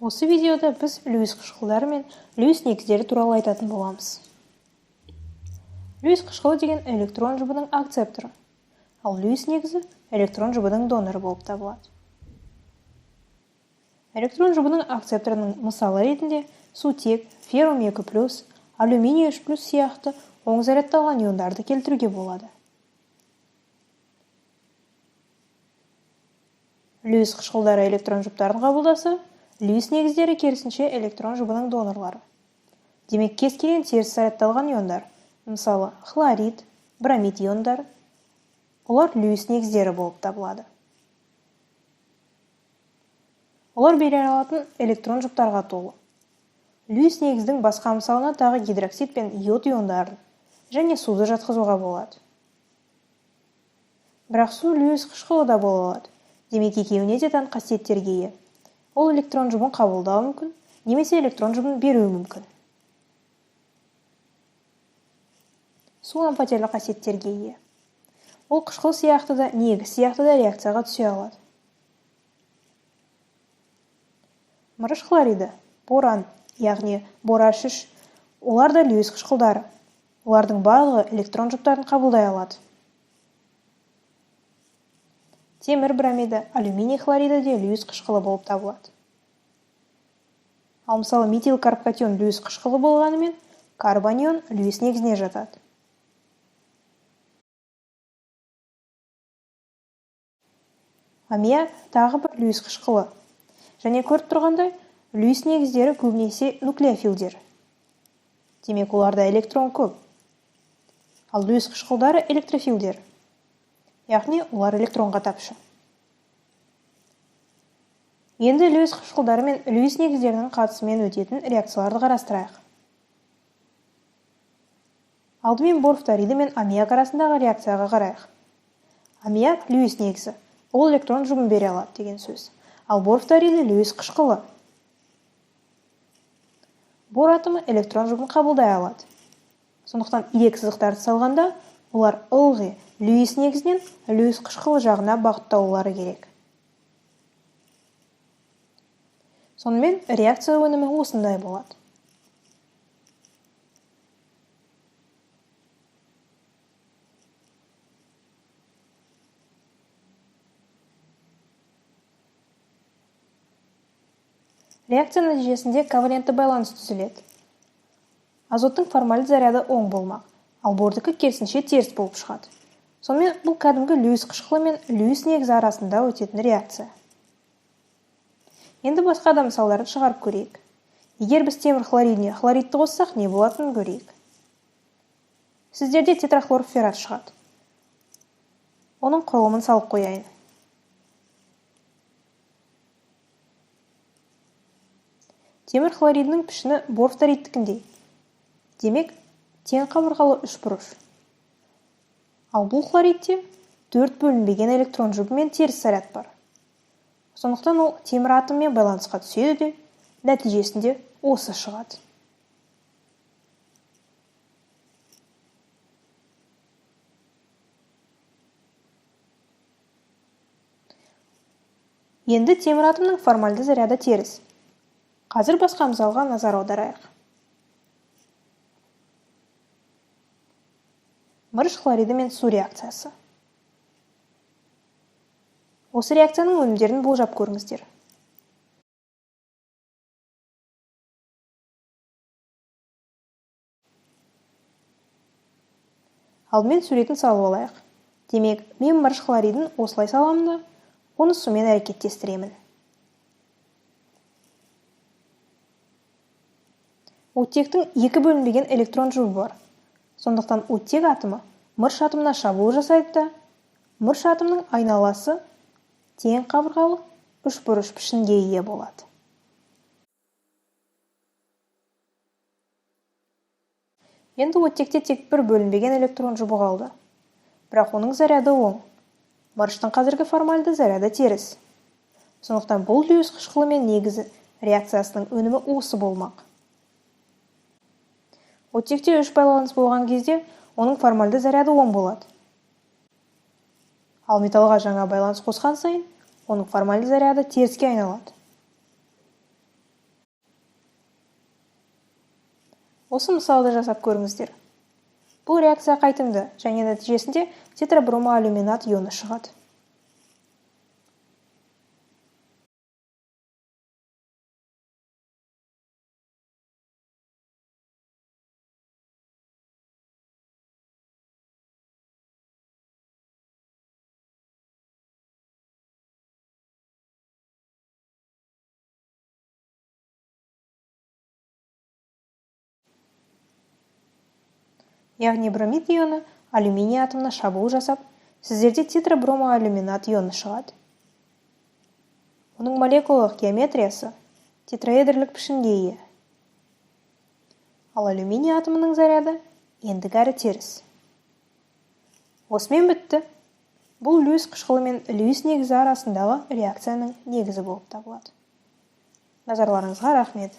Осы видеода біз Льюис қышқылдары мен Льюис негіздері туралы айтатын боламыз. Льюис қышқылы деген электрон жұбының акцепторы, ал Льюис негізі электрон жұбының доноры болып табылады. Электрон жұбының акцепторының мысалы ретінде сутек, феррум 2+, алюминий 3+ сияқты оң зарядталған иондарды келтіруге болады. Льюис қышқылдары электрон жұптарын қабылдаса, Льюис негіздері керісінше электрон жұбының донорлары. Демек, кез келген теріс зарядталған иондар, мысалы хлорид, бромид иондары, олар Льюис негіздері болып табылады. Олар бере алатын электрон жұптарға толы. Льюис негіздің басқа мысалына тағы гидроксид пен йод иондарын және суды жатқызуға болады. Бірақ су Льюис қышқылы да бола алады. Демек, екеуіне де тән қасиеттерге ие. Ол электрон жұбын қабылдауы мүмкін, немесе электрон жұбын беруі мүмкін. Су амфотерлі қасиеттерге ие. Ол қышқыл сияқты да, негіз сияқты да реакцияға түсе алады. Мырыш хлориді, боран, яғни бора3, олар да Льюис қышқылдары. Олардың барлығы электрон жұптарын қабылдай алады. Темір бромиді, алюминий хлориді де Льюис қышқылы болып табылады. Ал мысалы метил карбкатион Льюис қышқылы болғанымен, карбанион Льюис негізіне жатады. Аммиак тағы бір Льюис қышқылы. Және көріп тұрғандай, Льюис негіздері көбінесе нуклеофилдер. Демек, оларда электрон көп. Ал Льюис қышқылдары электрофилдер. Яғни, олар электронға тапшы. Енді Льюис қышқылдары мен Льюис негіздерінің қатысымен өтетін реакцияларды қарастырайық. Алдымен бор фториді мен аммиак арасындағы реакцияға қарайық. Аммиак Льюис негізі, ол электрон жұбын бере алады деген сөз. Ал бор фториді Льюис қышқылы. Бор атомы электрон жұбын қабылдай алады. Сондықтан ирек сызықтарды салғанда, олар ылғи Льюис негізінен Льюис қышқылы жағына бағыттаулары керек. Сонымен реакция өнімі осындай болады. Реакция нәтижесінде ковалентті байланыс түзіледі. Азоттың формальды заряды оң болмақ, ал бордікі керісінше теріс болып шығады. Сонымен бұл кәдімгі Льюис қышқылы мен Льюис негізі арасында өтетін реакция. Енді басқа да мысалдарын шығарып көрейік. Егер біз темір хлоридіне хлоридті қоссақ, не болатынын көрейік. Сіздерде тетрахлорферрат шығады. Оның құрылымын салып қояйын. Темір хлоридінің пішіні бор фторидтікіндей. Демек, тең қабырғалы үшбұрыш. Ал бұл хлоридте 4 бөлінбеген электрон жұбы мен теріс заряд бар. Сондықтан ол темір атоммен байланысқа түседі де, нәтижесінде осы шығады. Енді темір атомның формальды заряды теріс. Қазір басқа мысалға назар аударайық. Мырыш хлориді мен су реакциясы. Осы реакцияның өнімдерін болжап көріңіздер. Алдымен суретін салып алайық. Демек, мен мырыш хлоридін осылай саламын да, оны сумен әрекеттестіремін. Оттектің 2 бөлінбеген электрон жұбы бар. Сондықтан оттек атомы мырыш атомына шабуыл жасайды да, мырыш атомның айналасы тең қабырғалы үшбұрыш пішінге ие болады. Енді оттекте тек 1 бөлінбеген электрон жұбы қалды. Бірақ оның заряды оң. Мырыштың қазіргі формальды заряды теріс. Сондықтан бұл Льюис қышқылы мен негізі реакциясының өнімі осы болмақ. Оттекте 3 байланыс болған кезде, оның формальды заряды оң болады. Ал металға жаңа байланыс қосқан сайын, оның формальды заряды теріске айналады. Осы мысалды жасап көріңіздер. Бұл реакция қайтымды және нәтижесінде тетрабромоалюминат ионы шығады. Яғни бромид ионы алюминий атомына шабуыл жасап, сіздерде тетрабромоалюминат ионы шығады. Оның молекулалық геометриясы тетраэдрлік пішінге ие. Ал алюминий атомының заряды ендігәрі теріс. Осымен бітті. Бұл Льюис қышқылы мен Льюис негізі арасындағы реакцияның негізі болып табылады. Назарларыңызға рахмет.